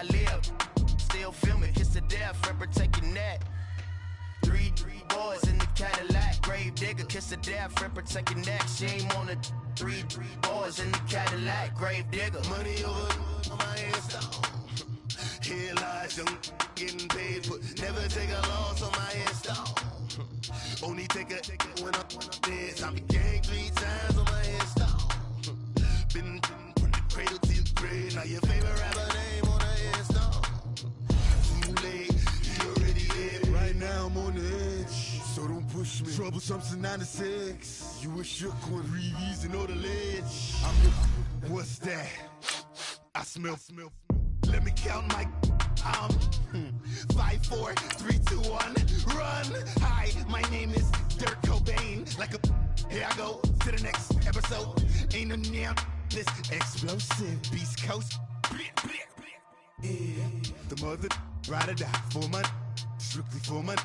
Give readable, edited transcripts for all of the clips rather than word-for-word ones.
I live. Still filming, kiss to death, Ripper taking that. Three boys in the Cadillac, grave digger, kiss to death, Ripper taking that. Shame on the three boys in the Cadillac, grave digger. Money over on my headstone. Here lies young, getting paid for. Never take a loss on my headstone. Only take a when I'm dead. Time to gang 3 times on my headstone. Been from the cradle to your grave. Now your favorite rapper name on the headstone. Too late, you already dead. Right now I'm on the edge, so don't push me. Troublesome to 96. You a shook one, breeze and know the ledge. What's that? I smell. Let me count my 5, 4, 3, 2, 1, run. Hi, my name is Dirk Cobain. Like a here I go to the next episode. Ain't no damn this explosive Beast Coast. Yeah. The mother ride or die for my strictly for my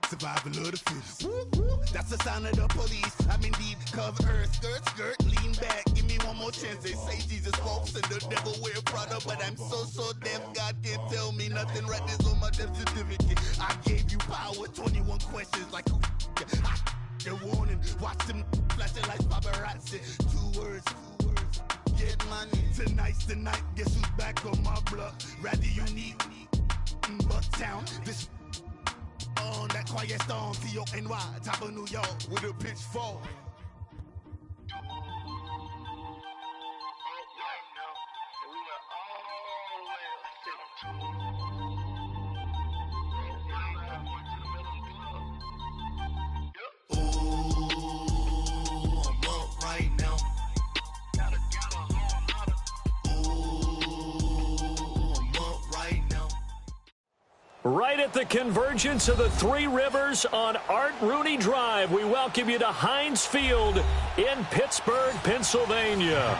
survival of the fittest. That's the sound of the police. I'm indeed cover earth, skirt, lean back. Give me one more chance. They say Jesus walks and the devil wear Prada, but I'm so deaf. God can't tell me nothing. Right this on my death certificate. I gave you power. 21 questions like who? The warning. Watch them flashing like paparazzi. 2 words. Get money. Tonight's the night. Guess who's back on my block? Rather unique. Bucktown. This. On that quiet storm, T-O-N-Y, top of New York, with a pitchfork. Right at the convergence of the Three Rivers on Art Rooney Drive, we welcome you to Heinz Field in Pittsburgh, Pennsylvania.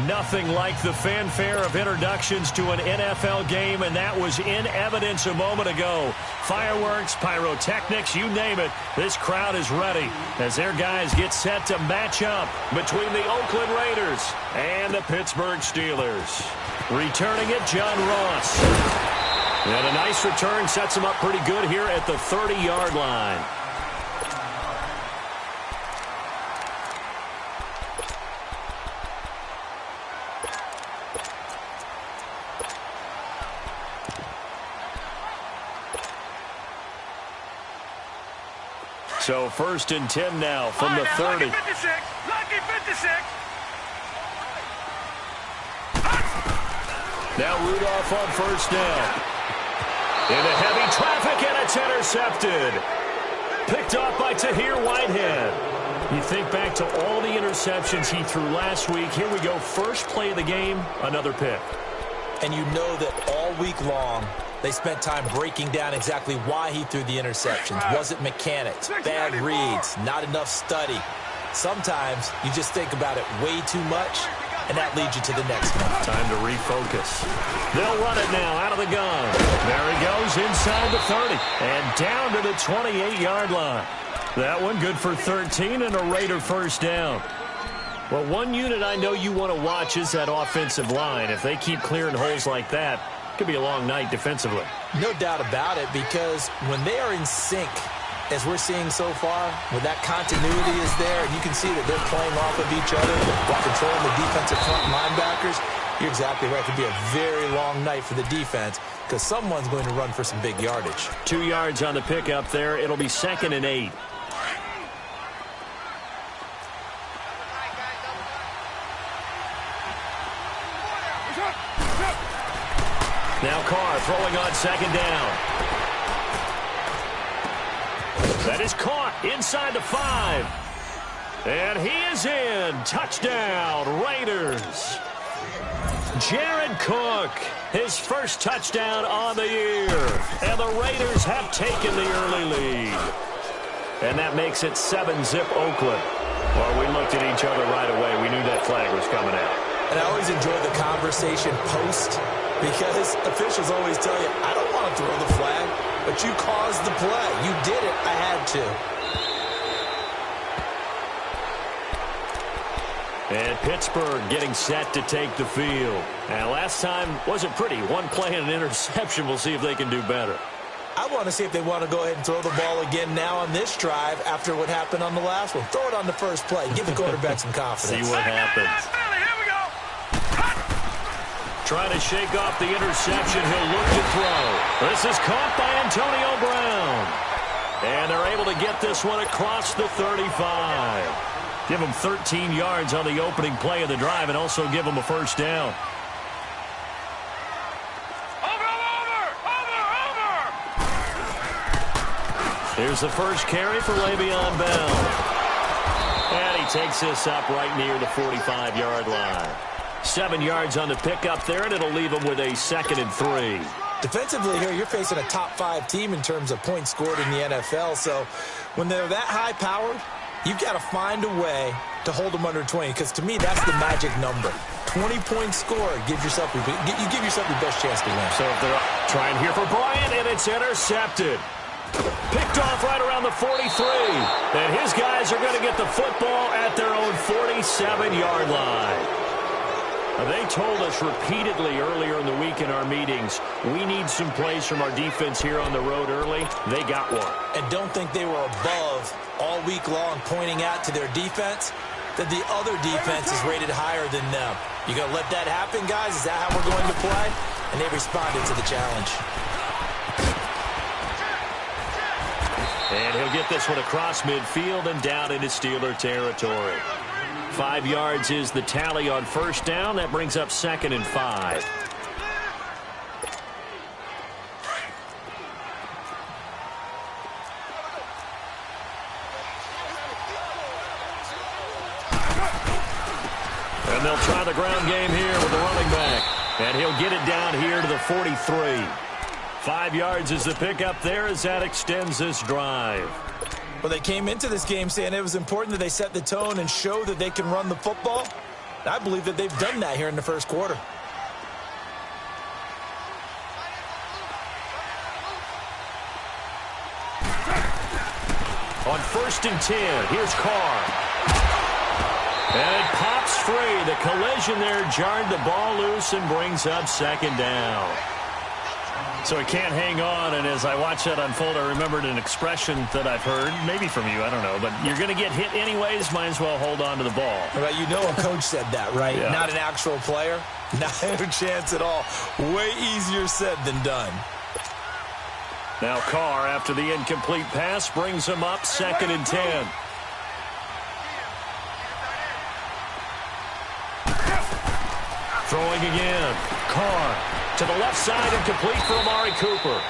Nothing like the fanfare of introductions to an NFL game, and that was in evidence a moment ago. Fireworks, pyrotechnics, you name it. This crowd is ready as their guys get set to match up between the Oakland Raiders and the Pittsburgh Steelers. Returning it, John Ross. And a nice return sets him up pretty good here at the 30-yard line. So 1st and 10 now from the 30. Lucky 56. Lucky 56. Now Rudolph on 1st down. Into heavy traffic, and it's intercepted. Picked off by Tahir Whitehead. You think back to all the interceptions he threw last week. Here we go, first play of the game, another pick. And you know that all week long, they spent time breaking down exactly why he threw the interceptions. Was it mechanics, bad reads, not enough study? Sometimes you just think about it way too much, and that leads you to the next one. Time to refocus. They'll run it now out of the gun. There he goes inside the 30 and down to the 28-yard line. That one good for 13 and a Raider 1st down. Well, one unit I know you want to watch is that offensive line. If they keep clearing holes like that, it could be a long night defensively. No doubt about it, because when they are in sync, as we're seeing so far, when that continuity is there, and you can see that they're playing off of each other while controlling the defensive front linebackers, you're exactly right. It could be a very long night for the defense because someone's going to run for some big yardage. 2 yards on the pickup there. It'll be 2nd and 8. Now Carr throwing on 2nd down. That is caught inside the 5. And he is in. Touchdown, Raiders. Jared Cook, his first touchdown on the year. And the Raiders have taken the early lead. And that makes it 7-zip Oakland. Well, we looked at each other right away. We knew that flag was coming out. And I always enjoy the conversation post, because officials always tell you, I don't want to throw the flag, but you caused the play. You did it. I had to. And Pittsburgh getting set to take the field. And last time wasn't pretty. One play and an interception. We'll see if they can do better. I want to see if they want to go ahead and throw the ball again now on this drive after what happened on the last one. Throw it on the first play. Give the quarterback some confidence. See what happens. Here we go. Trying to shake off the interception. He'll look to throw. This is caught by Antonio Brown. And they're able to get this one across the 35. Give them 13 yards on the opening play of the drive and also give them a first down. Here's the first carry for Le'Veon Bell. And he takes this up right near the 45-yard line. 7 yards on the pickup there, and it'll leave him with a 2nd and 3. Defensively here, you're facing a top-5 team in terms of points scored in the NFL. So when they're that high-powered, you've got to find a way to hold them under 20, because to me, that's the magic number. 20 points scored, you give yourself your best chance to win. So if they're trying here for Bryant, and it's intercepted. Picked off right around the 43. And his guys are going to get the football at their own 47-yard line. They told us repeatedly earlier in the week in our meetings, we need some plays from our defense here on the road early. They got one. And don't think they were above all week long pointing out to their defense that the other defense is rated higher than them. You going to let that happen, guys? Is that how we're going to play? And they responded to the challenge. And he'll get this one across midfield and down into Steeler territory. 5 yards is the tally on first down. That brings up 2nd and 5. And they'll try the ground game here with the running back. And he'll get it down here to the 43. 5 yards is the pickup there as that extends this drive. Well, they came into this game saying it was important that they set the tone and show that they can run the football. I believe that they've done that here in the first quarter. On 1st and 10, here's Carr. And it pops free. The collision there jarred the ball loose and brings up 2nd down. So he can't hang on, and as I watch that unfold, I remembered an expression that I've heard, maybe from you, I don't know, but you're going to get hit anyways, might as well hold on to the ball. Well, you know a coach said that, right? Yeah. Not an actual player. Not a chance at all. Way easier said than done. Now Carr, after the incomplete pass, brings him up 2nd and 10. Throwing again. Carr to the left side and complete for Amari Cooper.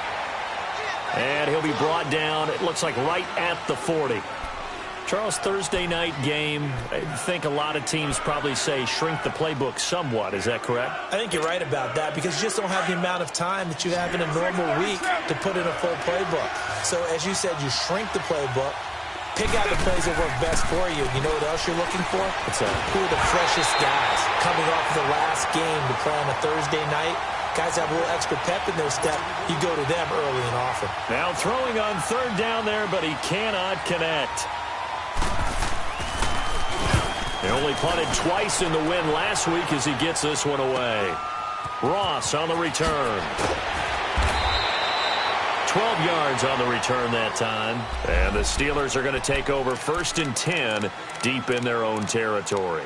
And he'll be brought down, it looks like right at the 40. Charles, Thursday night game, I think a lot of teams probably say shrink the playbook somewhat. Is that correct? I think you're right about that because you just don't have the amount of time that you have in a normal week to put in a full playbook. So as you said, you shrink the playbook, pick out the plays that work best for you. You know what else you're looking for? What's that? Who are the freshest guys coming off the last game to play on a Thursday night? Guys have a little extra pep in their step. You go to them early and often. Now throwing on 3rd down there, but he cannot connect. They only punted twice in the win last week as he gets this one away. Ross on the return. 12 yards on the return that time. And the Steelers are going to take over 1st and 10 deep in their own territory.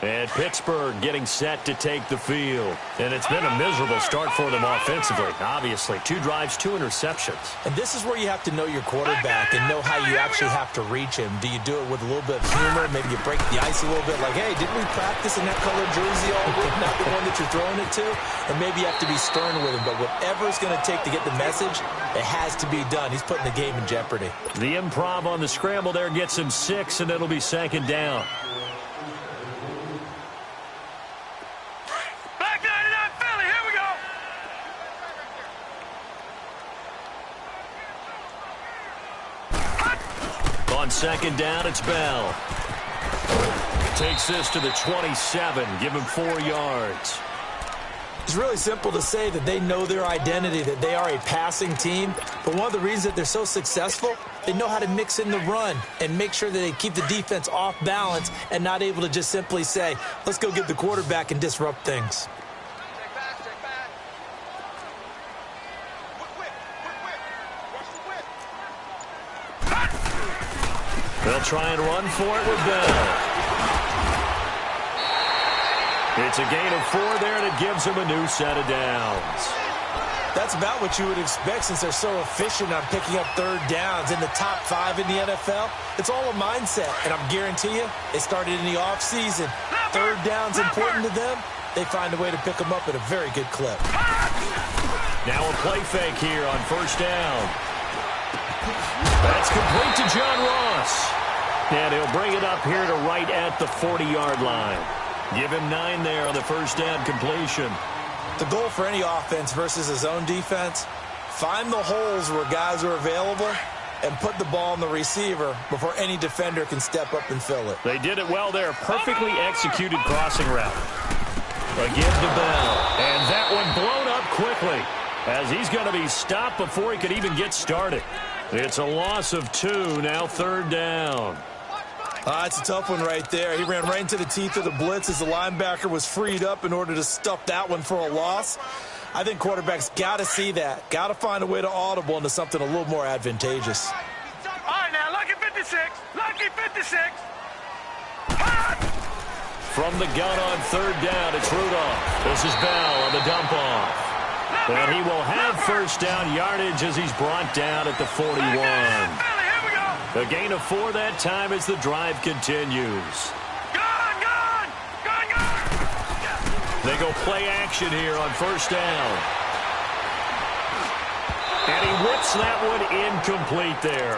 And Pittsburgh getting set to take the field. And it's been a miserable start for them offensively. Obviously, 2 drives, 2 interceptions. And this is where you have to know your quarterback and know how you actually have to reach him. Do you do it with a little bit of humor? Maybe you break the ice a little bit like, hey, didn't we practice in that colored jersey all week? Not the one that you're throwing it to? And maybe you have to be stern with him. But whatever it's going to take to get the message, it has to be done. He's putting the game in jeopardy. The improv on the scramble there gets him 6, and it'll be 2nd down. On 2nd down, it's Bell. Takes this to the 27. Give him 4 yards. It's really simple to say that they know their identity, that they are a passing team. But one of the reasons that they're so successful, they know how to mix in the run and make sure that they keep the defense off balance and not able to just simply say, let's go get the quarterback and disrupt things. They'll try and run for it with Bell. It's a gain of 4 there, and it gives them a new set of downs. That's about what you would expect since they're so efficient on picking up third downs in the top 5 in the NFL. It's all a mindset, and I'm guarantee you, they started in the offseason. Third down's important to them. They find a way to pick them up at a very good clip. Now a play fake here on first down. That's complete to John Ross. And he'll bring it up here to right at the 40-yard line. Give him 9 there on the first down completion. The goal for any offense versus his own defense, find the holes where guys are available and put the ball on the receiver before any defender can step up and fill it. They did it well there. Perfectly executed crossing route. Again to Bell. And that one blown up quickly as he's going to be stopped before he could even get started. It's a loss of 2, now third down. It's a tough one right there. He ran right into the teeth of the blitz as the linebacker was freed up in order to stuff that one for a loss. I think quarterbacks got to see that. Got to find a way to audible into something a little more advantageous. All right, now, lucky 56. Lucky 56. From the gun on third down, it's Rudolph. This is Bell on the dump off. And he will have first down yardage as he's brought down at the 41. A gain of 4 that time as the drive continues. Gone! They go play action here on first down. And he whips that one incomplete there.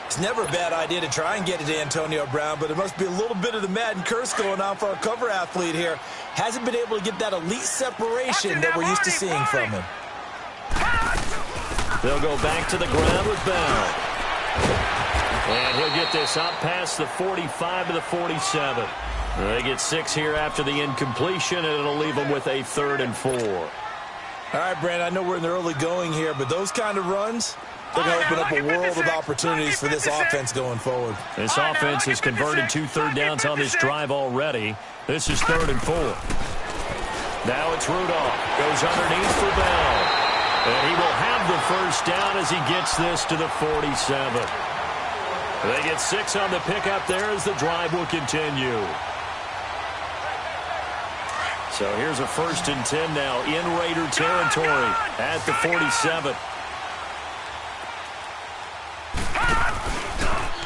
It's never a bad idea to try and get it to Antonio Brown, but it must be a little bit of the Madden curse going on for our cover athlete here. Hasn't been able to get that elite separation that we're used to seeing from him. They'll go back to the ground with Bell. And he'll get this up past the 45 to the 47. They get 6 here after the incompletion, and it'll leave them with a 3rd and 4. All right, Brand, I know we're in the early going here, but those kind of runs, they're going to open up a world of opportunities for this offense going forward. This offense has converted 2 third downs on this drive already. This is 3rd and 4. Now it's Rudolph. Goes underneath for Bell. And he will have the first down as he gets this to the 47. They get 6 on the pickup there as the drive will continue. So here's a 1st and 10 now in Raider territory at the 47.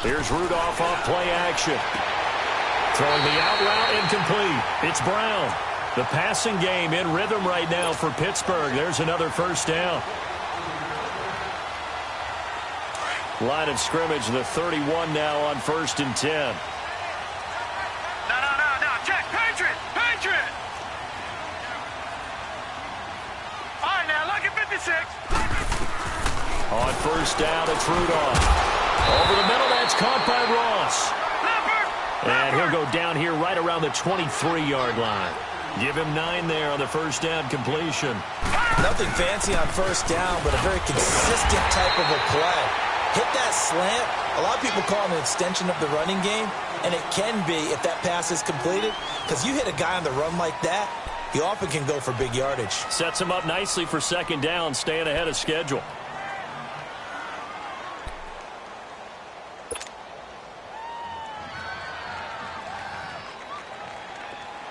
Here's Rudolph off play action. Throwing the out route incomplete. It's Brown. The passing game in rhythm right now for Pittsburgh. There's another first down. Line of scrimmage, the 31 now on 1st and 10. No. Check. Patriot. All right, now, lucky 56. On first down, it's Rudolph. Over the middle, that's caught by Ross. And he'll go down here right around the 23-yard line. Give him 9 there on the first down completion. Nothing fancy on first down, but a very consistent type of a play. Hit that slant. A lot of people call it an extension of the running game, and it can be if that pass is completed, because you hit a guy on the run like that, he often can go for big yardage. Sets him up nicely for second down, staying ahead of schedule.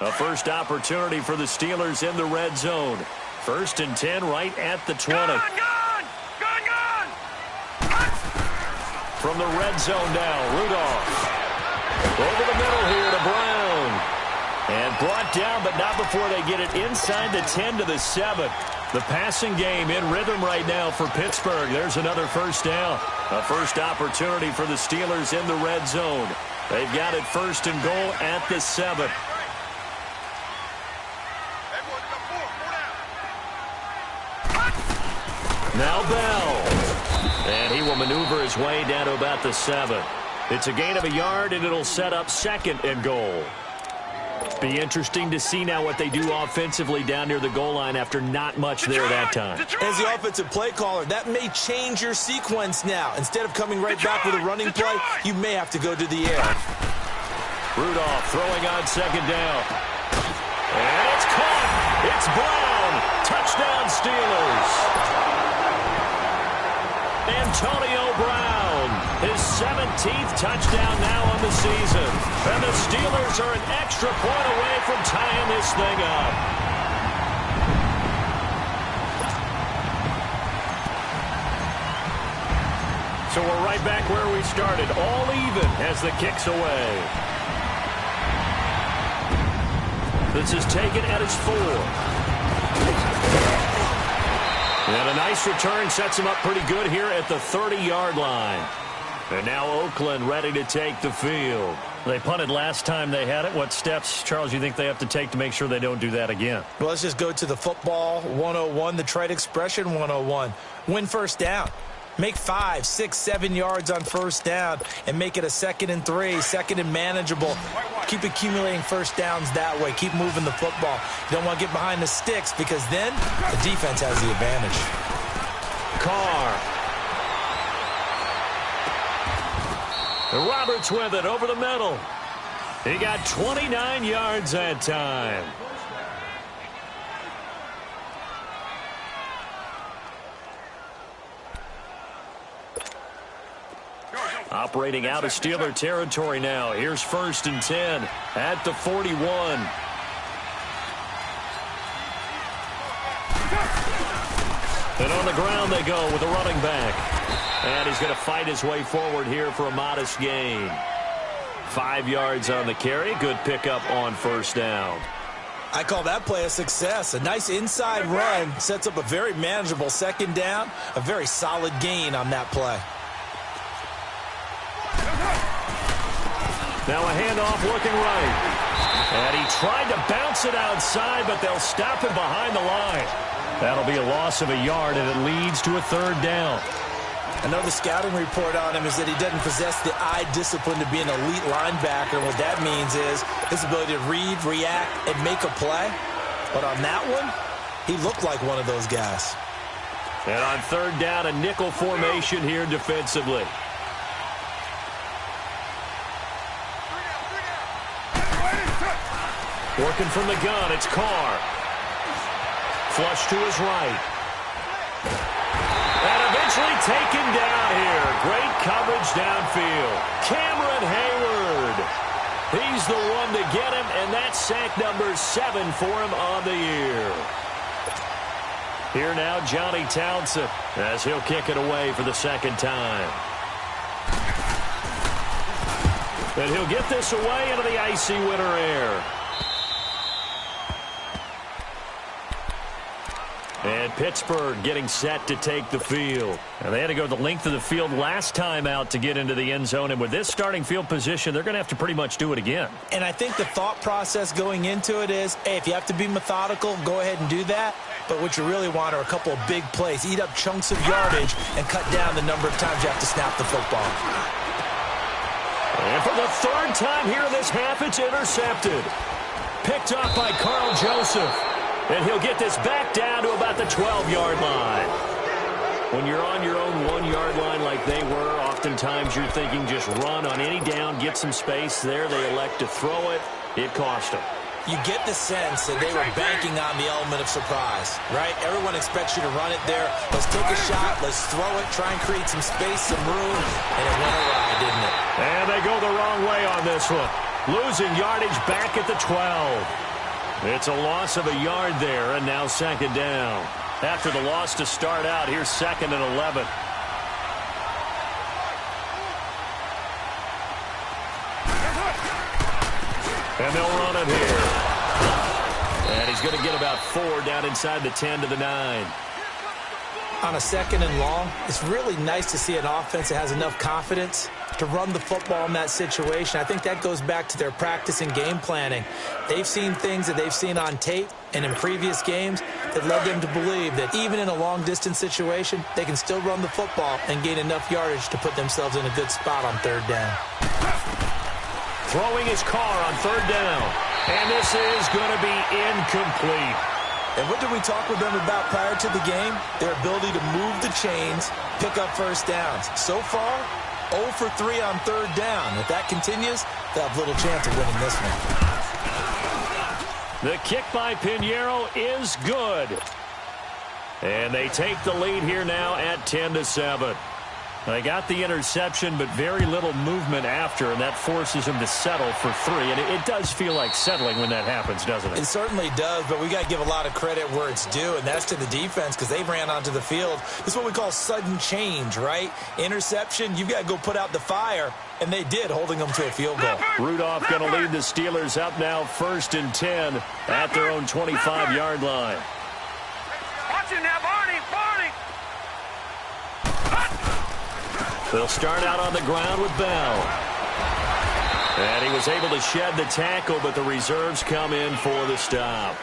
A first opportunity for the Steelers in the red zone. 1st and 10 right at the 20. Gone! From the red zone now, Rudolph. Over the middle here to Brown. And brought down, but not before they get it inside the 10 to the 7. The passing game in rhythm right now for Pittsburgh. There's another first down. A first opportunity for the Steelers in the red zone. They've got it 1st and goal at the 7. Now Bell. And he will maneuver his way down to about the 7. It's a gain of a yard, and it'll set up 2nd and goal. Be interesting to see now what they do offensively down near the goal line after not much there that time. As the offensive play caller, that may change your sequence now. Instead of coming right back with a running play, you may have to go to the air. Rudolph throwing on second down. And it's caught. It's Brown. Touchdown Steelers. Antonio Brown, his 17th touchdown now on the season. And the Steelers are an extra point away from tying this thing up. So we're right back where we started, all even as the kick's away. This is taken at his 4. And a nice return sets him up pretty good here at the 30-yard line. And now Oakland ready to take the field. They punted last time they had it. What steps, Charles, you think they have to take to make sure they don't do that again? Well, let's just go to the football 101, the trite expression 101. Win first down. Make 5, 6, 7 yards on first down and make it a 2nd and 3, 2nd and manageable. Keep accumulating first downs that way. Keep moving the football. You don't want to get behind the sticks because then the defense has the advantage. Carr. And Roberts with it over the middle. He got 29 yards that time. Operating out of Steeler territory now. Here's 1st and 10 at the 41. And on the ground they go with a running back. And he's going to fight his way forward here for a modest gain. 5 yards on the carry. Good pickup on first down. I call that play a success. A nice inside run sets up a very manageable 2nd down. A very solid gain on that play. Now a handoff looking right. And he tried to bounce it outside, but they'll stop him behind the line. That'll be a loss of a yard, and it leads to a 3rd down. I know the scouting report on him is that he doesn't possess the eye discipline to be an elite linebacker. And what that means is his ability to read, react, and make a play. But on that one, he looked like one of those guys. And on 3rd down, a nickel formation here defensively. Working from the gun, it's Carr. Flush to his right. And eventually taken down here. Great coverage downfield. Cameron Hayward. He's the one to get him, and that's sack number 7 for him on the year. Here now, Johnny Townsend, as he'll kick it away for the 2nd time. And he'll get this away into the icy winter air. And Pittsburgh getting set to take the field. And they had to go the length of the field last time out to get into the end zone. And with this starting field position, they're going to have to pretty much do it again. And I think the thought process going into it is, hey, if you have to be methodical, go ahead and do that. But what you really want are a couple of big plays. Eat up chunks of yardage and cut down the number of times you have to snap the football. And for the 3rd time here in this half, it's intercepted. Picked up by Carl Joseph. And he'll get this back down to about the 12-yard line. When you're on your own 1-yard line like they were, oftentimes you're thinking just run on any down, get some space. There they elect to throw it. It cost them. You get the sense that they were banking on the element of surprise, right? Everyone expects you to run it there. Let's take a shot. Let's throw it. Try and create some space, some room. And it went awry, didn't it? And they go the wrong way on this one. Losing yardage back at the 12. It's a loss of a yard there, and now 2nd down. After the loss to start out, here's 2nd and 11. And they'll run it here. And he's going to get about 4 down inside the 10 to the 9. On a 2nd and long, it's really nice to see an offense that has enough confidence to run the football in that situation. I think that goes back to their practice and game planning. They've seen things that they've seen on tape and in previous games that led them to believe that even in a long-distance situation, they can still run the football and gain enough yardage to put themselves in a good spot on 3rd down. Throwing his Carr on 3rd down. And this is going to be incomplete. And what did we talk with them about prior to the game? Their ability to move the chains, pick up first downs. So far, 0 for 3 on third down. If that continues, they'll have little chance of winning this one. The kick by Pinheiro is good. And they take the lead here now at 10-7. They got the interception, but very little movement after, and that forces them to settle for 3. And it does feel like settling when that happens, doesn't it? It certainly does, but we got to give a lot of credit where it's due, and that's to the defense because they ran onto the field. This is what we call sudden change, right? Interception, you've got to go put out the fire, and they did, holding them to a field goal. Rudolph going to lead the Steelers up now 1st and 10 at their own 25-yard line. Watch it now, Barney. They'll start out on the ground with Bell. And he was able to shed the tackle, but the reserves come in for the stop.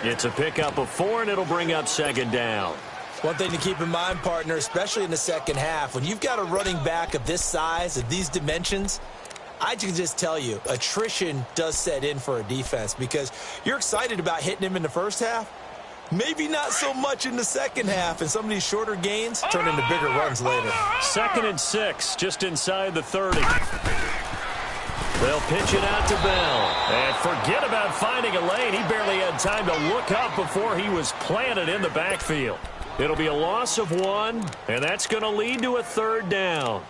It's a pickup of 4, and it'll bring up 2nd down. One thing to keep in mind, partner, especially in the second half, when you've got a running back of this size, of these dimensions, I can just tell you, attrition does set in for a defense because you're excited about hitting him in the first half. Maybe not so much in the second half, and some of these shorter gains turn into bigger runs later. 2nd and 6, just inside the 30. They'll pitch it out to Bell. And forget about finding a lane. He barely had time to look up before he was planted in the backfield. It'll be a loss of 1, and that's going to lead to a 3rd down.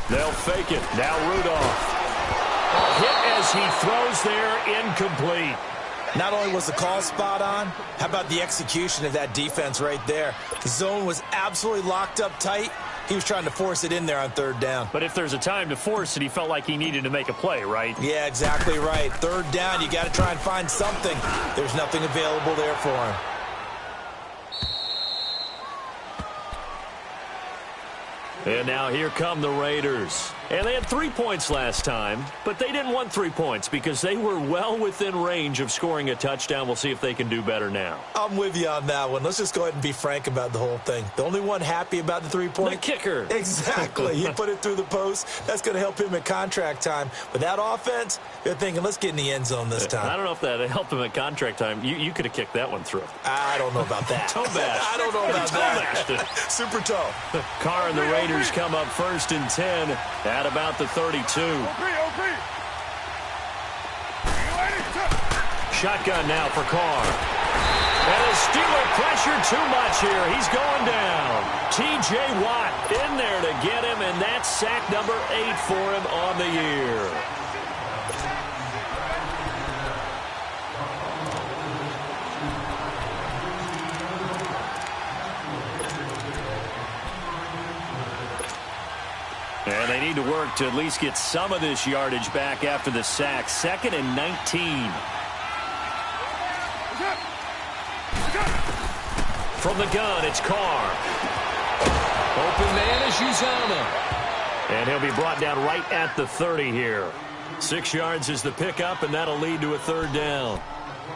They'll fake it. Now Rudolph. Hit as he throws there, incomplete. Not only was the call spot on, how about the execution of that defense right there? The zone was absolutely locked up tight. He was trying to force it in there on 3rd down. But if there's a time to force it, he felt like he needed to make a play, right? Yeah, exactly right. 3rd down, you got to try and find something. There's nothing available there for him. And now here come the Raiders. And they had 3 points last time, but they didn't want 3 points because they were well within range of scoring a touchdown. We'll see if they can do better now. I'm with you on that one. Let's just go ahead and be frank about the whole thing. The only one happy about the 3-point? The kicker. Exactly. He put it through the post. That's going to help him at contract time. But that offense, they're thinking, let's get in the end zone this time. I don't know if that helped him at contract time. You could have kicked that one through. I don't know about that. Toe bash. I don't know about that. Super toe. Carr and the Raiders come up 1st and 10 at about the 32. Shotgun now for Carr. And the Steeler pressure too much here. He's going down. T.J. Watt in there to get him, and that's sack number 8 for him on the year. And they need to work to at least get some of this yardage back after the sack. 2nd and 19. From the gun, it's Carr. Open man is Uzama. And he'll be brought down right at the 30 here. 6 yards is the pickup, and that'll lead to a 3rd down.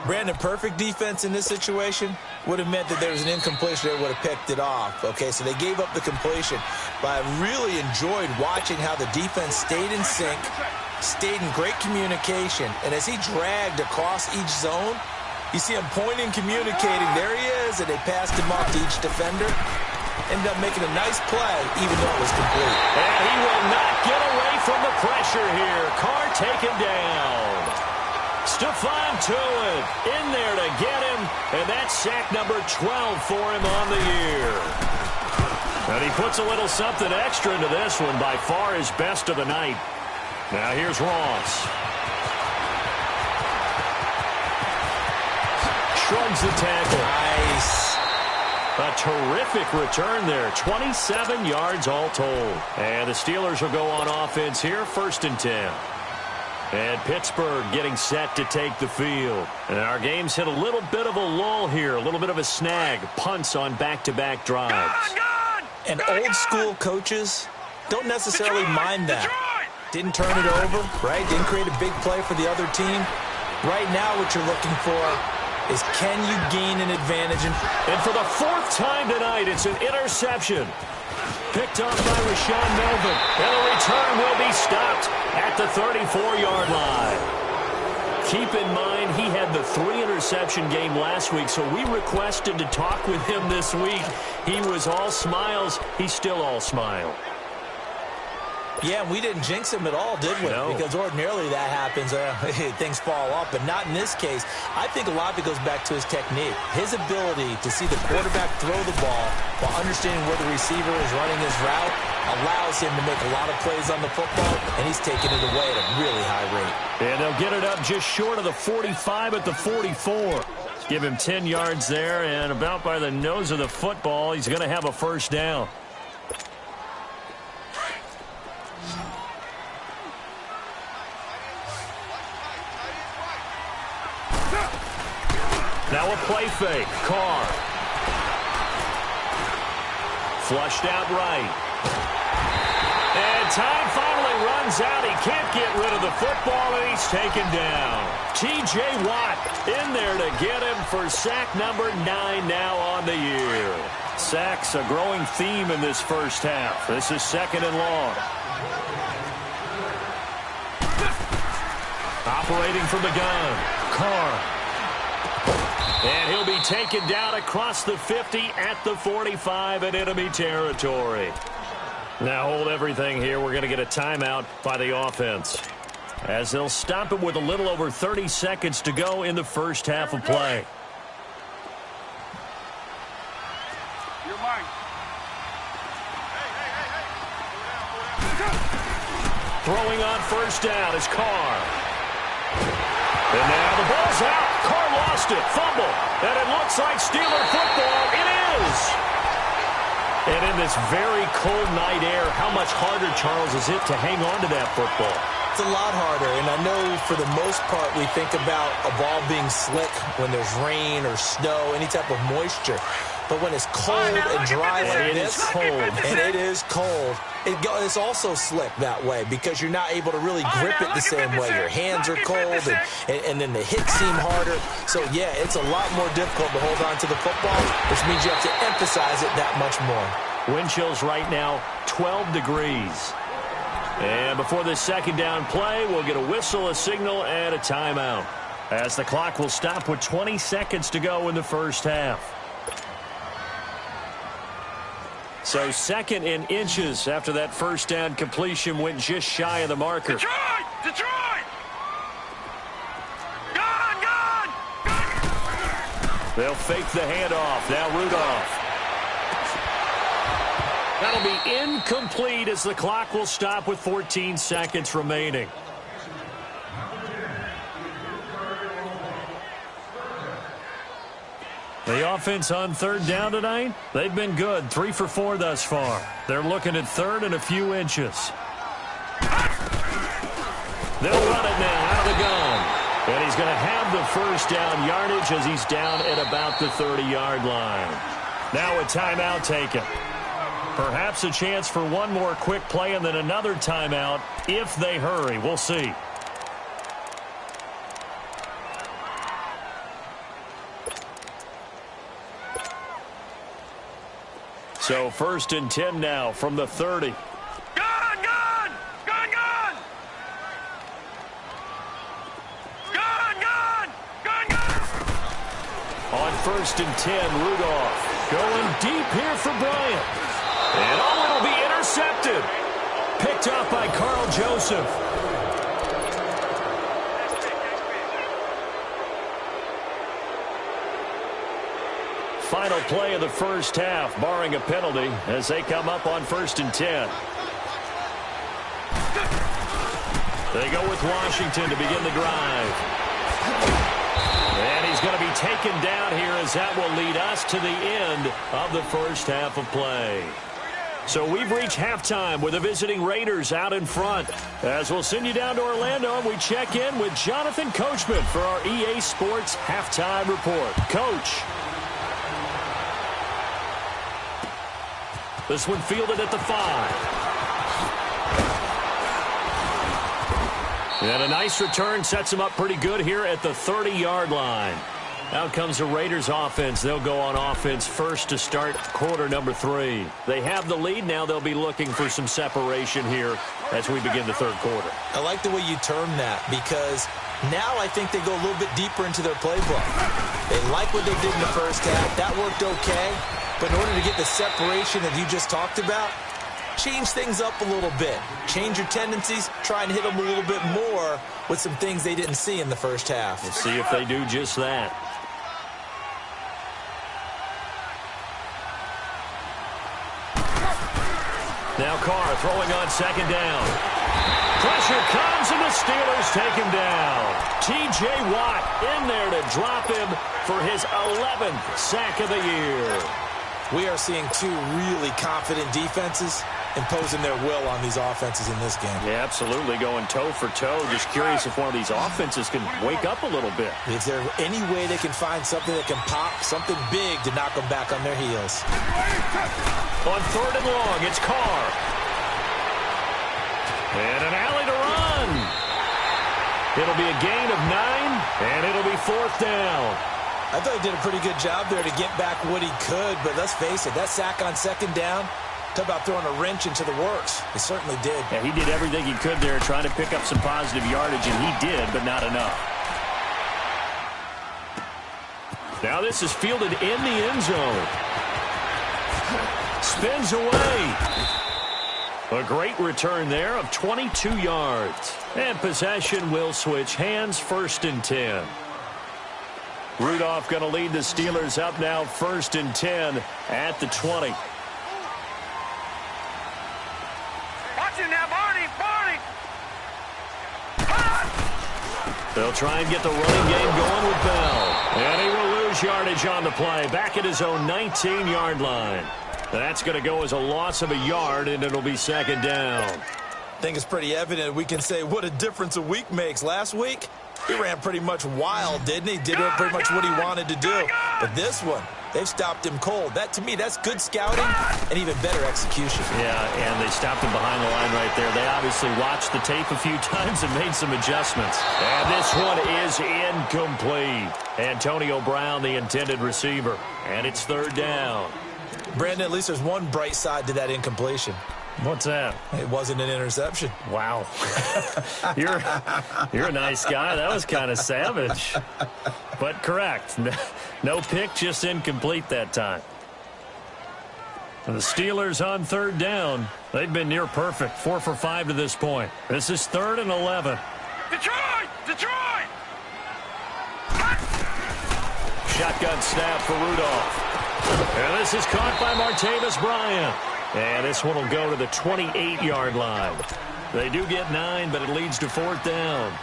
Brandon, perfect defense in this situation would have meant that there was an incompletion that would have picked it off. Okay, so they gave up the completion. But I really enjoyed watching how the defense stayed in sync, stayed in great communication. And as he dragged across each zone, you see him pointing, communicating. There he is, and they passed him off to each defender. Ended up making a nice play, even though it was complete. And he will not get away from the pressure here. Carr taken down. Stephon Tuitt in there to get him, and that's sack number 12 for him on the year. And he puts a little something extra into this one, by far his best of the night. Now here's Ross. Shrugs the tackle. Nice. A terrific return there. 27 yards all told. And the Steelers will go on offense here, 1st and 10. And Pittsburgh getting set to take the field. And our game's hit a little bit of a lull here, a little bit of a snag. Punts on back-to-back drives. And old-school coaches don't necessarily mind that. Didn't turn it over, right? Didn't create a big play for the other team. Right now what you're looking for is can you gain an advantage? And for the fourth time tonight, it's an interception. Picked up by Rashawn Melvin. And the return will be stopped at the 34-yard line. Keep in mind, he had the 3-interception game last week, so we requested to talk with him this week. He was all smiles. He's still all smile. Yeah, we didn't jinx him at all, did we? No. Because ordinarily that happens, things fall off, but not in this case. I think a lot of it goes back to his technique. His ability to see the quarterback throw the ball while understanding where the receiver is running his route allows him to make a lot of plays on the football, and he's taking it away at a really high rate. And they'll get it up just short of the 45 at the 44. Give him 10 yards there, and about by the nose of the football, he's going to have a first down. Now a play fake. Carr. Flushed out right. And time finally runs out. He can't get rid of the football, and he's taken down. T.J. Watt in there to get him for sack number 9 now on the year. Sacks a growing theme in this first half. This is second and long. Operating from the gun. Carr. And he'll be taken down across the 50 at the 45 in enemy territory. Now hold everything here. We're going to get a timeout by the offense, as they'll stop it with a little over 30 seconds to go in the first half of play. You're mine. Throwing on first down is Carr. And now the ball's out. Carr lost it. Fumble. And it looks like Steeler football. It is. And in this very cold night air, how much harder, Charles, is it to hang on to that football? It's a lot harder, and I know for the most part we think about a ball being slick when there's rain or snow, any type of moisture. But when it's cold and dry like this, and it is cold, it's also slick that way because you're not able to really grip it the same way. Your hands are cold, and then the hits seem harder. So, yeah, it's a lot more difficult to hold on to the football, which means you have to emphasize it that much more. Wind chills right now, 12 degrees. And before this second down play, we'll get a whistle, a signal, and a timeout, as the clock will stop with 20 seconds to go in the first half. So second in inches after that first down completion went just shy of the marker. Detroit! Detroit! Gone! They'll fake the handoff. Now Rudolph. That'll be incomplete as the clock will stop with 14 seconds remaining. The offense on third down tonight, they've been good. 3 for 4 thus far. They're looking at third and a few inches. They'll run it now out of the gun. And he's going to have the first down yardage as he's down at about the 30-yard line. Now a timeout taken. Perhaps a chance for one more quick play and then another timeout if they hurry. We'll see. So first and 10 now from the 30. Gone! Gone! Gone! Gone! Gone! Gone! Gone! Gone! On first and 10, Rudolph going deep here for Bryant. And it'll be intercepted. Picked up by Carl Joseph. Final play of the first half, barring a penalty, as they come up on first and 10. They go with Washington to begin the drive. And he's going to be taken down here as that will lead us to the end of the first half of play. So we've reached halftime with the visiting Raiders out in front. As we'll send you down to Orlando, and we check in with Jonathan Coachman for our EA Sports Halftime Report. Coach. This one fielded at the 5. And a nice return sets them up pretty good here at the 30-yard line. Out comes the Raiders offense. They'll go on offense first to start quarter number 3. They have the lead. Now they'll be looking for some separation here as we begin the third quarter. I like the way you term that because now I think they go a little bit deeper into their playbook. They like what they did in the first half. That worked okay. But in order to get the separation that you just talked about, change things up a little bit. Change your tendencies. Try and hit them a little bit more with some things they didn't see in the first half. Let's see if they do just that. Now Carr throwing on second down. Pressure comes, and the Steelers take him down. T.J. Watt in there to drop him for his 11th sack of the year. We are seeing two really confident defenses imposing their will on these offenses in this game. Yeah, absolutely, going toe for toe. Just curious if one of these offenses can wake up a little bit. Is there any way they can find something that can pop, something big to knock them back on their heels? On third and long, it's Carr. And an alley to run. It'll be a gain of 9, and it'll be fourth down. I thought he did a pretty good job there to get back what he could, but let's face it, that sack on second down, talk about throwing a wrench into the works. He certainly did. Yeah, he did everything he could there trying to pick up some positive yardage, and he did, but not enough. Now this is fielded in the end zone. Spins away. A great return there of 22 yards. And possession will switch hands, first and 10. Rudolph going to lead the Steelers up now first and 10 at the 20. Watch him now, Barney! They'll try and get the running game going with Bell. And he will lose yardage on the play. Back at his own 19-yard line. That's going to go as a loss of a yard, and it'll be second down. I think it's pretty evident we can say what a difference a week makes. Last week, he ran pretty much wild, didn't he? Did pretty much what he wanted to do. But this one, they've stopped him cold. That, to me, that's good scouting and even better execution. Yeah, and they stopped him behind the line right there. They obviously watched the tape a few times and made some adjustments. And this one is incomplete. Antonio Brown, the intended receiver. And it's third down. Brandon, at least there's one bright side to that incompletion. What's that? It wasn't an interception. Wow. You're a nice guy. That was kind of savage. But correct. No pick, just incomplete that time. The Steelers on third down. They've been near perfect. 4 for 5 to this point. This is third and 11. Detroit! Shotgun snap for Rudolph. And this is caught by Martavis Bryant. And this one will go to the 28-yard line. They do get 9, but it leads to fourth down.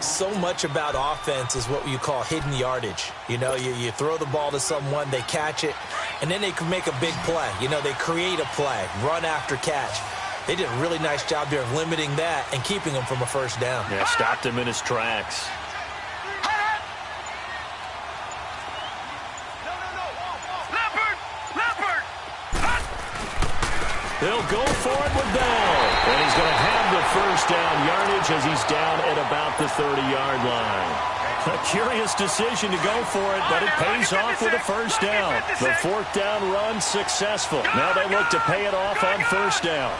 So much about offense is what you call hidden yardage. You know, you throw the ball to someone, they catch it, and then they can make a big play. You know, they create a play, run after catch. They did a really nice job there of limiting that and keeping him from a first down. Yeah, stopped him in his tracks. They'll go for it with Bell. And he's going to have the first down yardage as he's down at about the 30-yard line. A curious decision to go for it, but it pays off with a first down. The fourth down run successful. Now they look to pay it off on first down.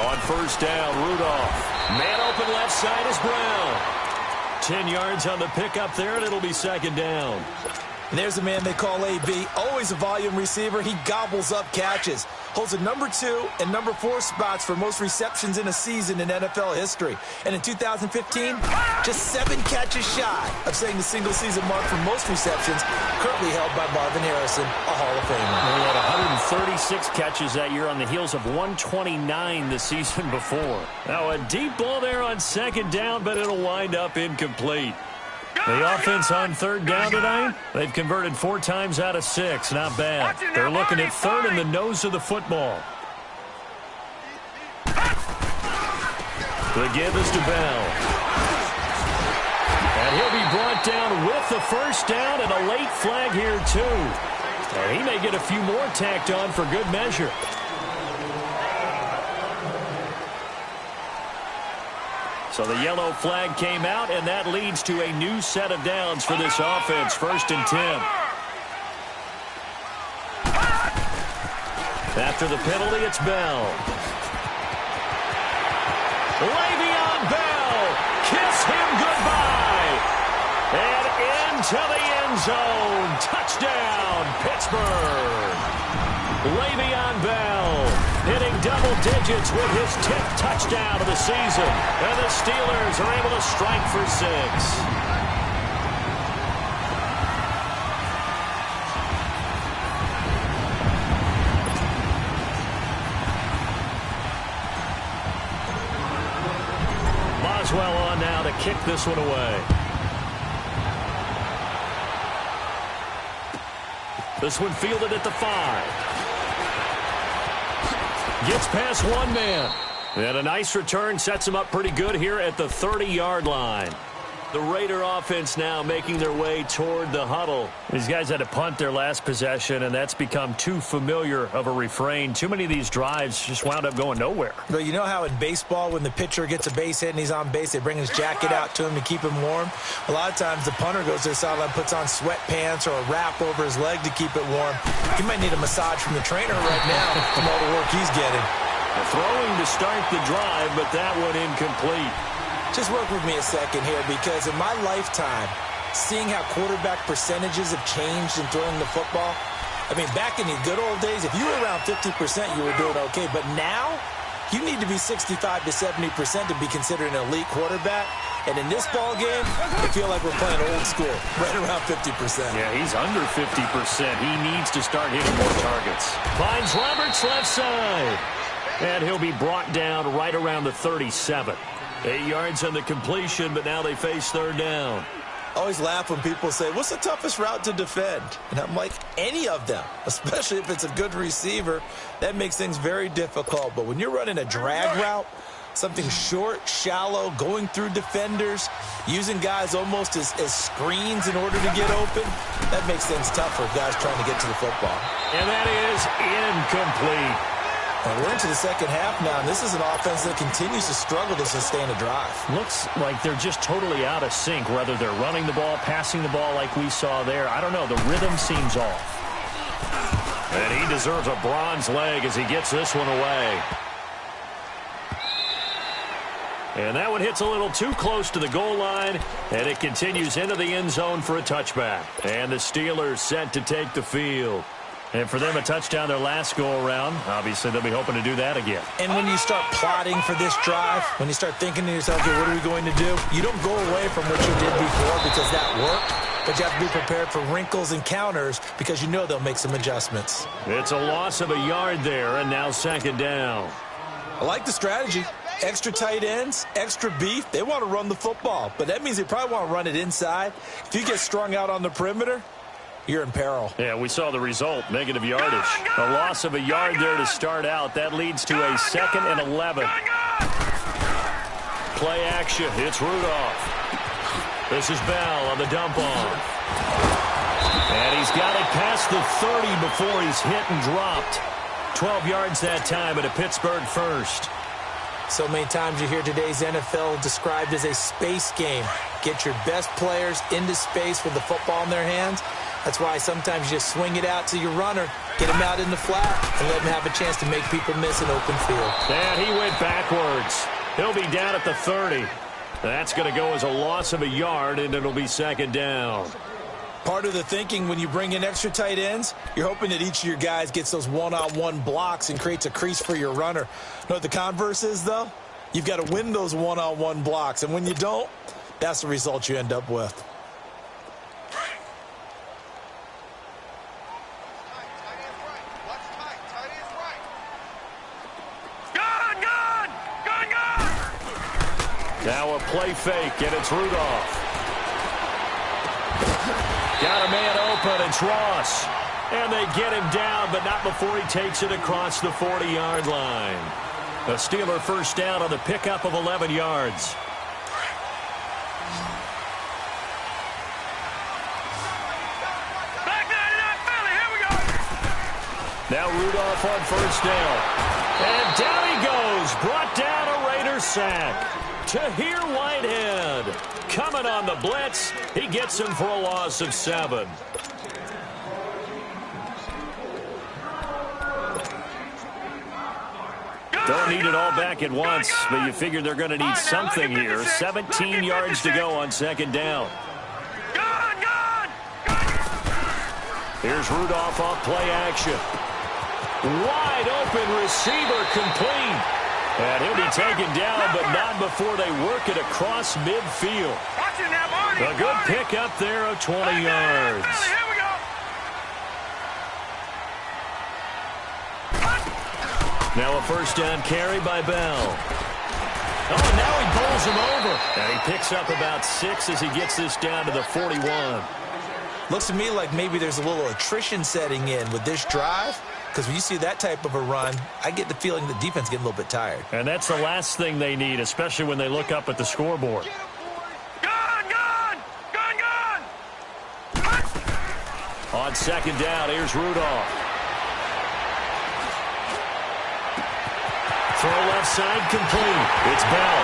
On first down, Rudolph. Man open left side is Brown. 10 yards on the pickup there, and it'll be second down. And there's a man they call AB, always a volume receiver. He gobbles up catches. Holds the number 2 and number 4 spots for most receptions in a season in NFL history. And in 2015, just 7 catches shy of setting the single-season mark for most receptions, currently held by Marvin Harrison, a Hall of Famer. He had 136 catches that year on the heels of 129 the season before. Now a deep ball there on second down, but it'll wind up incomplete. The offense on third down tonight, they've converted 4 times out of 6. Not bad. They're looking at third in the nose of the football. The give is to Bell. And he'll be brought down with the first down and a late flag here, too. And he may get a few more tacked on for good measure. So the yellow flag came out, and that leads to a new set of downs for this offense. 1st and 10. After the penalty, it's Bell. Le'Veon Bell, kiss him goodbye. And into the end zone. Touchdown, Pittsburgh. Le'Veon Bell hitting double digits with his 10th touchdown of the season. And the Steelers are able to strike for 6. Boswell on now to kick this one away. This one fielded at the 5. Gets past one man. And a nice return sets him up pretty good here at the 30-yard line. The Raider offense now making their way toward the huddle. These guys had to punt their last possession, and that's become too familiar of a refrain. Too many of these drives just wound up going nowhere. But you know how in baseball, when the pitcher gets a base hit and he's on base, they bring his jacket out to him to keep him warm? A lot of times the punter goes to the sideline, puts on sweatpants or a wrap over his leg to keep it warm. He might need a massage from the trainer right now from all the work he's getting. Throwing to start the drive, but that one incomplete. Just work with me a second here, because in my lifetime, seeing how quarterback percentages have changed in throwing the football, I mean, back in the good old days, if you were around 50%, you were doing okay. But now, you need to be 65 to 70% to be considered an elite quarterback. And in this ball game, I feel like we're playing old school, right around 50%. Yeah, he's under 50%. He needs to start hitting more targets. Finds Roberts left side. And he'll be brought down right around the 37. 8 yards on the completion, but now they face 3rd down. I always laugh when people say, what's the toughest route to defend? And I'm like, any of them, especially if it's a good receiver. That makes things very difficult. But when you're running a drag route, something short, shallow, going through defenders, using guys almost as screens in order to get open, that makes things tough for guys trying to get to the football. And that is incomplete. And we're into the second half now, and this is an offense that continues to struggle to sustain a drive. Looks like they're just totally out of sync, whether they're running the ball, passing the ball like we saw there. I don't know. The rhythm seems off. And he deserves a bronze leg as he gets this one away. And that one hits a little too close to the goal line, and it continues into the end zone for a touchback. And the Steelers set to take the field. And for them, a touchdown their last go-around. Obviously, they'll be hoping to do that again. And when you start plotting for this drive, when you start thinking to yourself, okay, what are we going to do? You don't go away from what you did before because that worked. But you have to be prepared for wrinkles and counters because you know they'll make some adjustments. It's a loss of a yard there, and now 2nd down. I like the strategy. Extra tight ends, extra beef. They want to run the football. But that means they probably want to run it inside. If you get strung out on the perimeter, you're in peril. Yeah, we saw the result, negative yardage. A loss of a yard there to start out. That leads to a 2nd and 11. Play action. It's Rudolph. This is Bell on the dump off. And he's got it past the 30 before he's hit and dropped. 12 yards that time at a Pittsburgh first. So many times you hear today's NFL described as a space game. Get your best players into space with the football in their hands. That's why sometimes you just swing it out to your runner, get him out in the flat, and let him have a chance to make people miss an open field. And he went backwards. He'll be down at the 30. That's going to go as a loss of a yard, and it'll be 2nd down. Part of the thinking when you bring in extra tight ends, you're hoping that each of your guys gets those one-on-one blocks and creates a crease for your runner. You know what the converse is, though? You've got to win those one-on-one blocks, and when you don't, that's the result you end up with. Now a play fake, and it's Rudolph. Got a man open, it's Ross. And they get him down, but not before he takes it across the 40-yard line. A Steeler 1st down on the pickup of 11 yards. Back 99 Philly, here we go. Now Rudolph on first down. And down he goes. Brought down a Raider sack. Tahir Whitehead coming on the blitz. He gets him for a loss of 7. Don't need it all back at once, but you figure they're going to need something here. 17 yards to go on second down. Here's Rudolph off play action. Wide open receiver complete. And he'll be taken down, but not before they work it across midfield. A good pickup there of 20 yards. Now a first down carry by Bell. Oh, now he bowls him over. And he picks up about 6 as he gets this down to the 41. Looks to me like maybe there's a little attrition setting in with this drive, because when you see that type of a run, I get the feeling the defense is getting a little bit tired. And that's the last thing they need, especially when they look up at the scoreboard. On second down, here's Rudolph. Throw left side complete. It's Bell.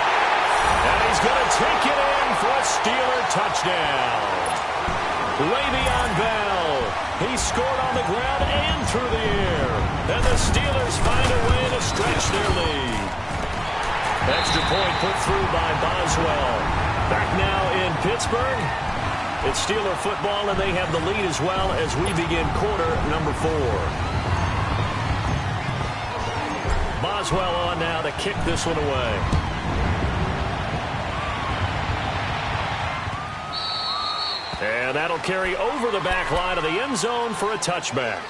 And he's going to take it in for a Steeler touchdown. Way beyond Bell. He scored on the ground and through the air. And the Steelers find a way to stretch their lead. Extra point put through by Boswell. Back now in Pittsburgh. It's Steeler football, and they have the lead as well as we begin quarter number 4. Boswell on now to kick this one away. And that'll carry over the back line of the end zone for a touchback.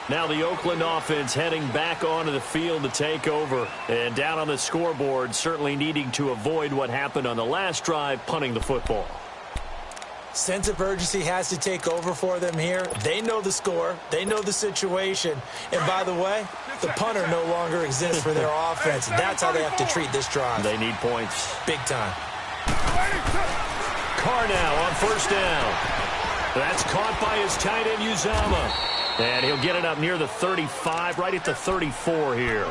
Now the Oakland offense heading back onto the field to take over. And down on the scoreboard, certainly needing to avoid what happened on the last drive, punting the football. Sense of urgency has to take over for them here. They know the score. They know the situation. And by the way, the punter no longer exists for their offense. That's how they have to treat this drive. They need points. Big time. Carr now on first down. That's caught by his tight end, Uzama. And he'll get it up near the 35, right at the 34 here.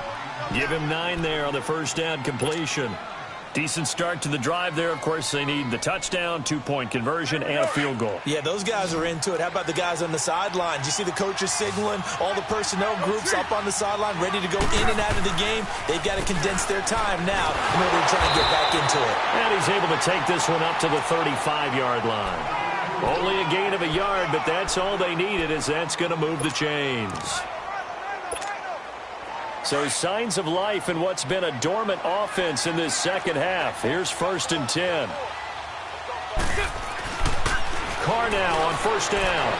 Give him 9 there on the first down completion. Decent start to the drive there. Of course, they need the touchdown, 2-point conversion, and a field goal. Yeah, those guys are into it. How about the guys on the sidelines? You see the coaches signaling, all the personnel groups up on the sideline, ready to go in and out of the game. They've got to condense their time now in order to try and get back into it. And he's able to take this one up to the 35-yard line. Only a gain of a yard, but that's all they needed, as that's going to move the chains. So signs of life in what's been a dormant offense in this second half. Here's first and 10. Carr now on first down.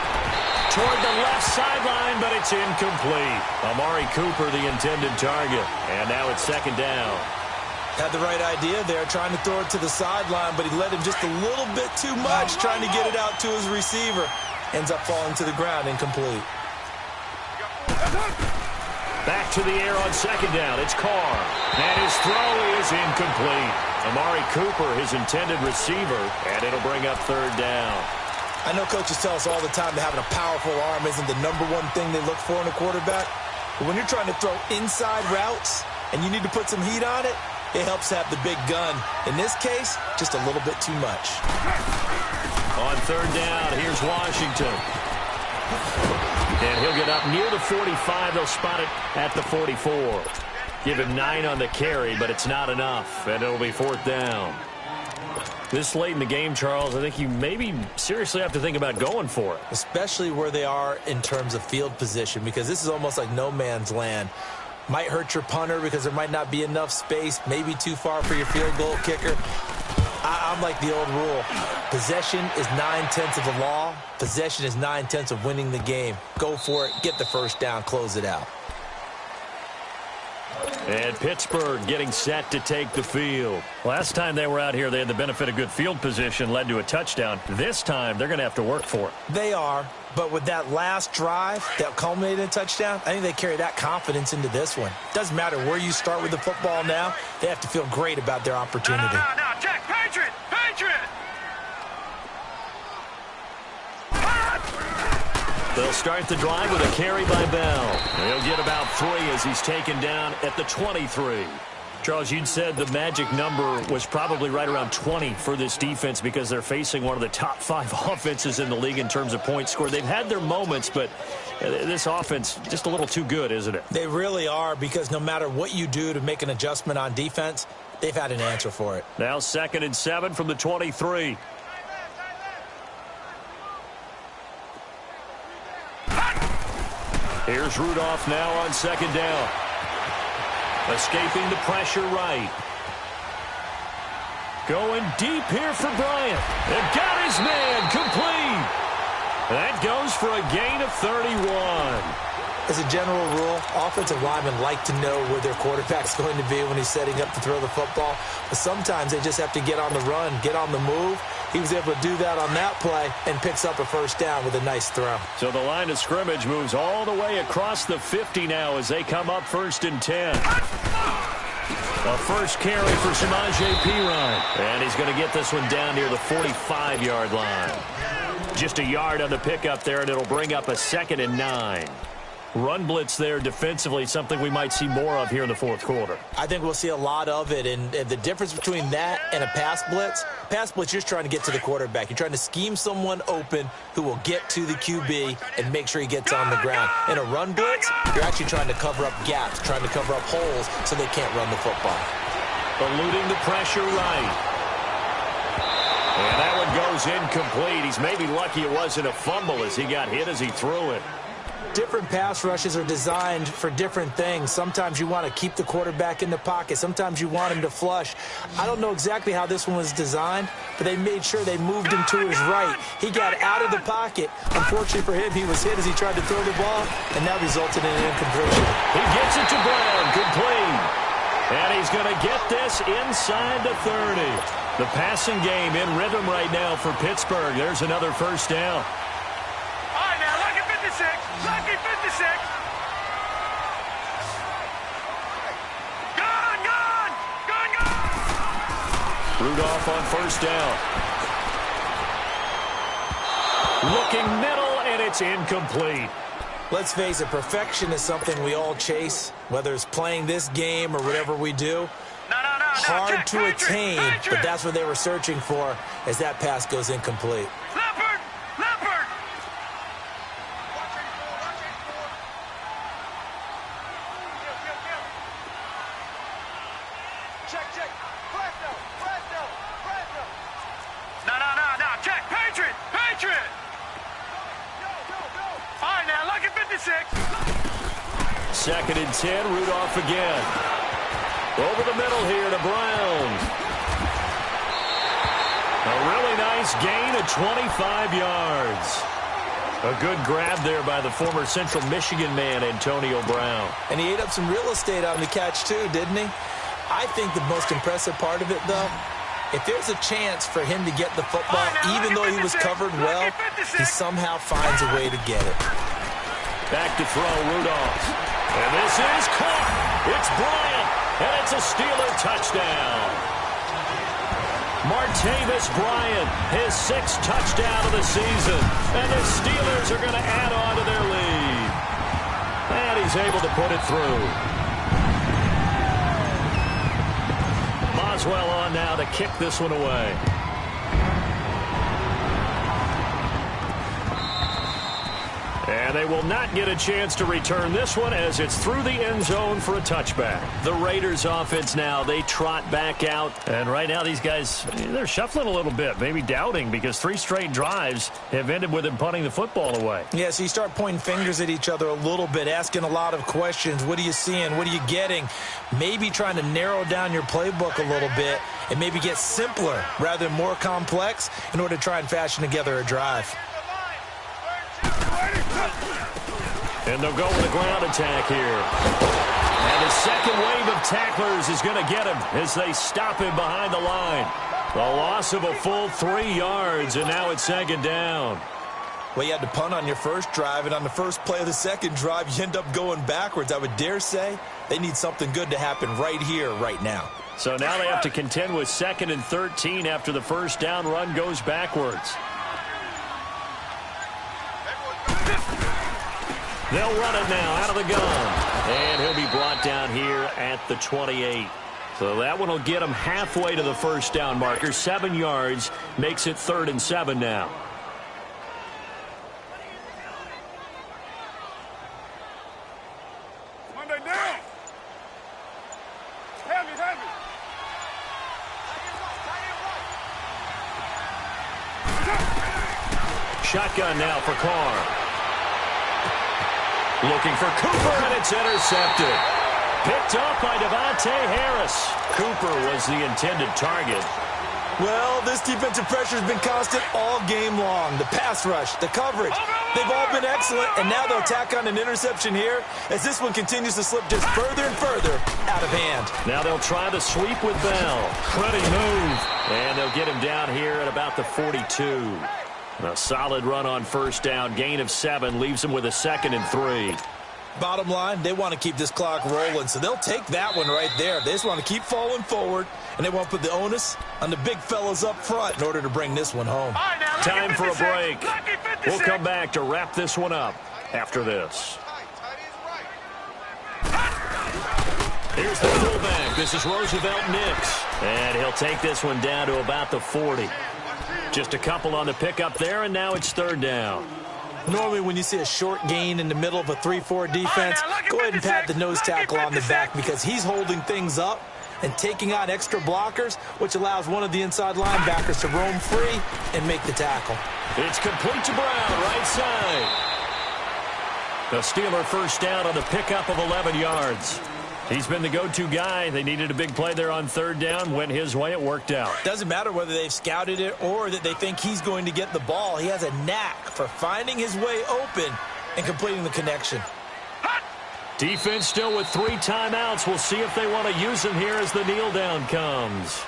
Toward the left sideline, but it's incomplete. Amari Cooper, the intended target. And now it's second down. Had the right idea there, trying to throw it to the sideline, but he led him just a little bit too much, trying to get it out to his receiver. Ends up falling to the ground, incomplete. Back to the air on second down. It's Carr. And his throw is incomplete. Amari Cooper, his intended receiver, and it'll bring up third down. I know coaches tell us all the time that having a powerful arm isn't the #1 thing they look for in a quarterback. But when you're trying to throw inside routes and you need to put some heat on it, it helps to have the big gun. In this case, just a little bit too much. On third down, here's Washington. And he'll get up near the 45. They'll spot it at the 44. Give him 9 on the carry, but it's not enough. And it'll be fourth down. This late in the game, Charles, I think you maybe seriously have to think about going for it. Especially where they are in terms of field position, because this is almost like no man's land. Might hurt your punter because there might not be enough space, maybe too far for your field goal kicker. I'm like the old rule. Possession is 9/10 of the law. Possession is 9/10 of winning the game. Go for it. Get the first down. Close it out. And Pittsburgh getting set to take the field. Last time they were out here, they had the benefit of good field position, led to a touchdown. This time, they're going to have to work for it. They are. But with that last drive that culminated in a touchdown, I think they carry that confidence into this one. Doesn't matter where you start with the football now. They have to feel great about their opportunity. No, check. Patriot! They'll start the drive with a carry by Bell. He'll get about 3 as he's taken down at the 23. Charles, you'd said the magic number was probably right around 20 for this defense because they're facing one of the top 5 offenses in the league in terms of points scored. They've had their moments, but this offense just a little too good, isn't it? They really are, because no matter what you do to make an adjustment on defense, they've had an answer for it. Now 2nd and 7 from the 23. Here's Rudolph now on 2nd down. Escaping the pressure right. Going deep here for Bryant. And got his man complete. That goes for a gain of 31. As a general rule, offensive linemen like to know where their quarterback's going to be when he's setting up to throw the football. But sometimes they just have to get on the run, get on the move. He was able to do that on that play and picks up a 1st down with a nice throw. So the line of scrimmage moves all the way across the 50 now as they come up 1st and 10. A first carry for Samaje Perine. And he's going to get this one down near the 45-yard line. Just a yard on the pickup there, and it'll bring up a 2nd and 9. Run blitz there defensively, something we might see more of here in the 4th quarter. I think we'll see a lot of it, and the difference between that and a pass blitz, you're just trying to get to the quarterback. You're trying to scheme someone open who will get to the QB and make sure he gets on the ground. In a run blitz, you're actually trying to cover up gaps, trying to cover up holes so they can't run the football. Eluding the pressure right. And that one goes incomplete. He's maybe lucky it wasn't a fumble as he got hit as he threw it. Different pass rushes are designed for different things. Sometimes you want to keep the quarterback in the pocket. Sometimes you want him to flush. I don't know exactly how this one was designed, but they made sure they moved him to his right. He got out of the pocket. Unfortunately for him, he was hit as he tried to throw the ball, and that resulted in an incompletion. He gets it to Brown, complete. And he's going to get this inside the 30. The passing game in rhythm right now for Pittsburgh. There's another 1st down. Lucky 56. Gone. Rudolph on 1st down. Looking middle, and it's incomplete. Let's face it, perfection is something we all chase, whether it's playing this game or whatever we do. Hard to attain, but that's what they were searching for as that pass goes incomplete. Leopard. Check. Fresno. No. Check. Patriot. All right, now, lucky 56. 2nd and 10, Rudolph again. Over the middle here to Brown. A really nice gain of 25 yards. A good grab there by the former Central Michigan man, Antonio Brown. And he ate up some real estate on the catch, too, didn't he? I think the most impressive part of it, though, if there's a chance for him to get the football, even though he was covered well, he somehow finds a way to get it. Back to throw, Rudolph. And this is caught. It's Bryant, and it's a Steeler touchdown. Martavis Bryant, his 6th touchdown of the season. And the Steelers are going to add on to their lead. And he's able to put it through. Boswell on now to kick this one away. And they will not get a chance to return this one as it's through the end zone for a touchback. The Raiders offense now, they trot back out. And right now these guys, they're shuffling a little bit, maybe doubting because 3 straight drives have ended with them punting the football away. Yeah, so you start pointing fingers at each other a little bit, asking a lot of questions. What are you seeing? What are you getting? Maybe trying to narrow down your playbook a little bit and maybe get simpler rather than more complex in order to try and fashion together a drive. And they'll go with a ground attack here. And the second wave of tacklers is going to get him as they stop him behind the line. The loss of a full 3 yards, and now it's 2nd down. Well, you had to punt on your first drive, and on the first play of the second drive, you end up going backwards. I would dare say they need something good to happen right here, right now. So now they have to contend with 2nd and 13 after the first down run goes backwards. They'll run it now out of the gun. And he'll be brought down here at the 28. So that one will get him halfway to the first down marker. 7 yards makes it 3rd and 7 now. Monday down. Heavy. Shotgun now for Carr. Looking for Cooper, and it's intercepted. Picked up by Devontae Harris. Cooper was the intended target. Well, this defensive pressure has been constant all game long. The pass rush, the coverage, they've all been excellent, and now they'll tack on an interception here as this one continues to slip just further and further out of hand. Now they'll try the sweep with Bell. Pretty move. And they'll get him down here at about the 42. A solid run on first down. Gain of 7 leaves him with a 2nd and 3. Bottom line, they want to keep this clock rolling, so they'll take that one right there. They just want to keep falling forward, and they want to put the onus on the big fellas up front in order to bring this one home. Right, now, Time for a 56. break. Lucky 56. We'll come back to wrap this one up after this. Here's the fullback. This is Roosevelt Nix. And he'll take this one down to about the 40. Just a couple on the pickup there, and now it's 3rd down. Normally when you see a short gain in the middle of a 3-4 defense, go ahead and pat the nose tackle on the back because he's holding things up and taking on extra blockers, which allows one of the inside linebackers to roam free and make the tackle. It's complete to Brown, right side. The Steeler first down on the pickup of 11 yards. He's been the go-to guy. They needed a big play there on 3rd down. Went his way. It worked out. Doesn't matter whether they've scouted it or that they think he's going to get the ball. He has a knack for finding his way open and completing the connection. Defense still with 3 timeouts. We'll see if they want to use them here as the kneel down comes.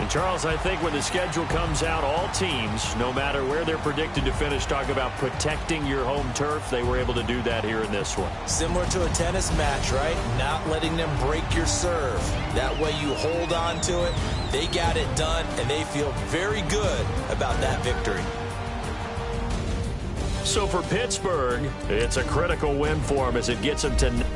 Charles, I think when the schedule comes out, all teams, no matter where they're predicted to finish, talk about protecting your home turf. They were able to do that here in this one. Similar to a tennis match, right? Not letting them break your serve. That way you hold on to it. They got it done, and they feel very good about that victory. So for Pittsburgh, it's a critical win for them as it gets them to